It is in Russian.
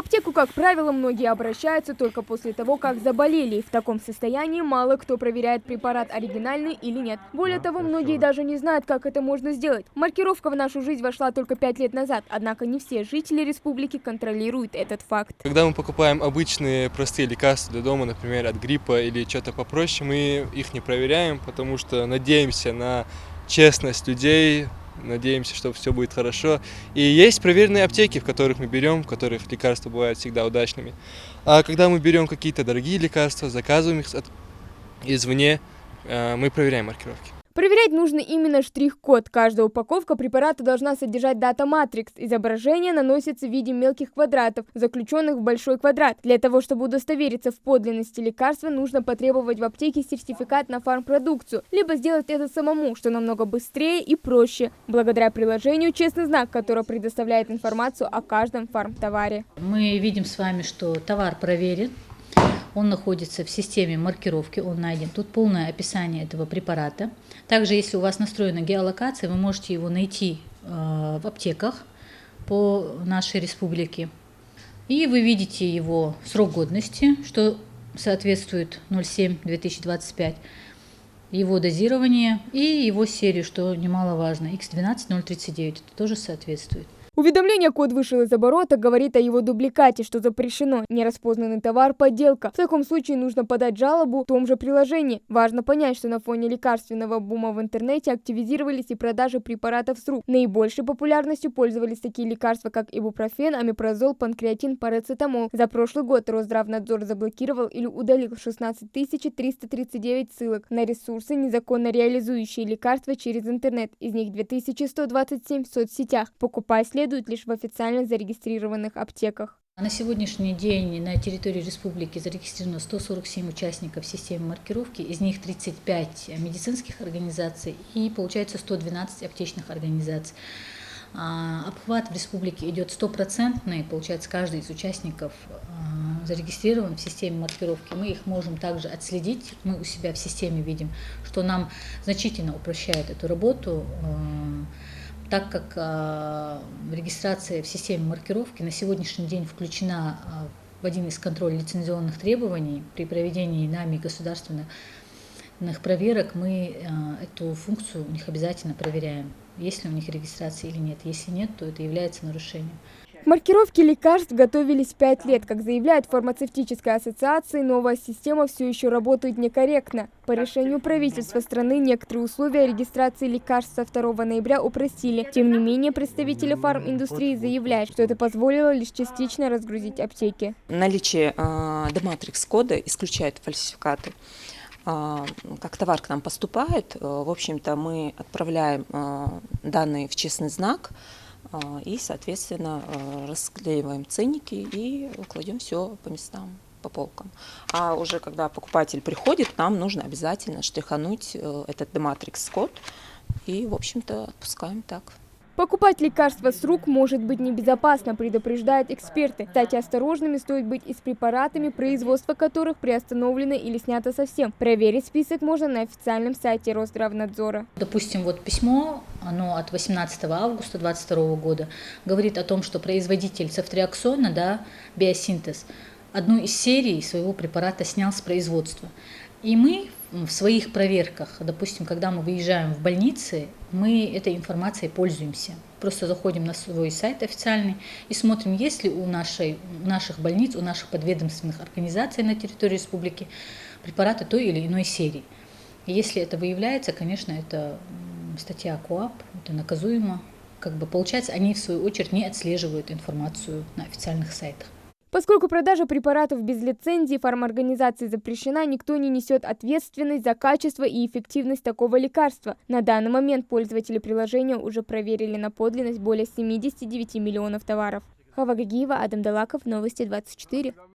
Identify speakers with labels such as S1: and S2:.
S1: аптеку, как правило, многие обращаются только после того, как заболели. И в таком состоянии мало кто проверяет препарат оригинальный или нет. Более того, многие даже не знают, как это можно сделать. Маркировка в нашу жизнь вошла только 5 лет назад, однако не все жители республики контролируют этот факт.
S2: Когда мы покупаем обычные простые лекарства для дома, например, от гриппа или что-то попроще, мы их не проверяем, потому что надеемся на честность людей, надеемся, что все будет хорошо. И есть проверенные аптеки, в которых мы берем, в которых лекарства бывают всегда удачными. А когда мы берем какие-то дорогие лекарства, заказываем их извне, мы проверяем маркировки.
S1: Проверять нужно именно штрих-код. Каждая упаковка препарата должна содержать дата-матрикс. Изображение наносится в виде мелких квадратов, заключенных в большой квадрат. Для того, чтобы удостовериться в подлинности лекарства, нужно потребовать в аптеке сертификат на фармпродукцию, либо сделать это самому, что намного быстрее и проще, благодаря приложению «Честный знак», которое предоставляет информацию о каждом фармтоваре.
S3: Мы видим с вами, что товар проверен. Он находится в системе маркировки, он найден. Тут полное описание этого препарата. Также, если у вас настроена геолокация, вы можете его найти в аптеках по нашей республике. И вы видите его срок годности, что соответствует 07-2025, его дозирование и его серию, что немаловажно, X12039, это тоже соответствует.
S1: Уведомление «Код вышел из оборота» говорит о его дубликате, что запрещено. Нераспознанный товар – подделка. В таком случае нужно подать жалобу в том же приложении. Важно понять, что на фоне лекарственного бума в интернете активизировались и продажи препаратов с рук. Наибольшей популярностью пользовались такие лекарства, как ибупрофен, амипрозол, панкреатин, парацетамол. За прошлый год Росздравнадзор заблокировал или удалил 16 339 ссылок на ресурсы, незаконно реализующие лекарства через интернет. Из них 2127 в соцсетях. Покупать следует лишь в официально зарегистрированных аптеках.
S3: На сегодняшний день на территории республики зарегистрировано 147 участников системы маркировки, из них 35 медицинских организаций и получается 112 аптечных организаций. Обхват в республике идет стопроцентный, получается каждый из участников зарегистрирован в системе маркировки. Мы их можем также отследить, мы у себя в системе видим, что нам значительно упрощает эту работу, так как регистрация в системе маркировки на сегодняшний день включена в один из контрольно-лицензионных требований. При проведении нами государственных проверок мы эту функцию у них обязательно проверяем, есть ли у них регистрация или нет. Если нет, то это является нарушением.
S1: К маркировке лекарств готовились 5 лет. Как заявляет фармацевтическая ассоциация, новая система все еще работает некорректно. По решению правительства страны некоторые условия регистрации лекарств со 2 ноября упростили. Тем не менее, представители фарминдустрии заявляют, что это позволило лишь частично разгрузить аптеки.
S4: Наличие D-матрикс-кода исключает фальсификаты. Как товар к нам поступает, в общем-то, мы отправляем данные в честный знак и, соответственно, расклеиваем ценники и кладем все по местам, по полкам. А уже когда покупатель приходит, нам нужно обязательно штрихануть этот D-матрикс-код и, в общем-то, отпускаем так.
S1: Покупать лекарства с рук может быть небезопасно, предупреждают эксперты. Кстати, осторожными стоит быть и с препаратами, производство которых приостановлено или снято совсем. Проверить список можно на официальном сайте Росздравнадзора.
S3: Допустим, вот письмо, оно от 18 августа 2022 года, говорит о том, что производитель цефтриаксона, биосинтез, одну из серий своего препарата снял с производства. И мы в своих проверках, допустим, когда мы выезжаем в больницы, мы этой информацией пользуемся. Просто заходим на свой сайт официальный и смотрим, есть ли у наших больниц, у наших подведомственных организаций на территории республики препараты той или иной серии. И если это выявляется, конечно, это статья КоАП, это наказуемо. Получается, они в свою очередь не отслеживают информацию на официальных сайтах.
S1: Поскольку продажа препаратов без лицензии фарморганизации запрещена, никто не несет ответственность за качество и эффективность такого лекарства. На данный момент пользователи приложения уже проверили на подлинность более 79 миллионов товаров. Хава Гагиева, Адам Далаков, Новости 24.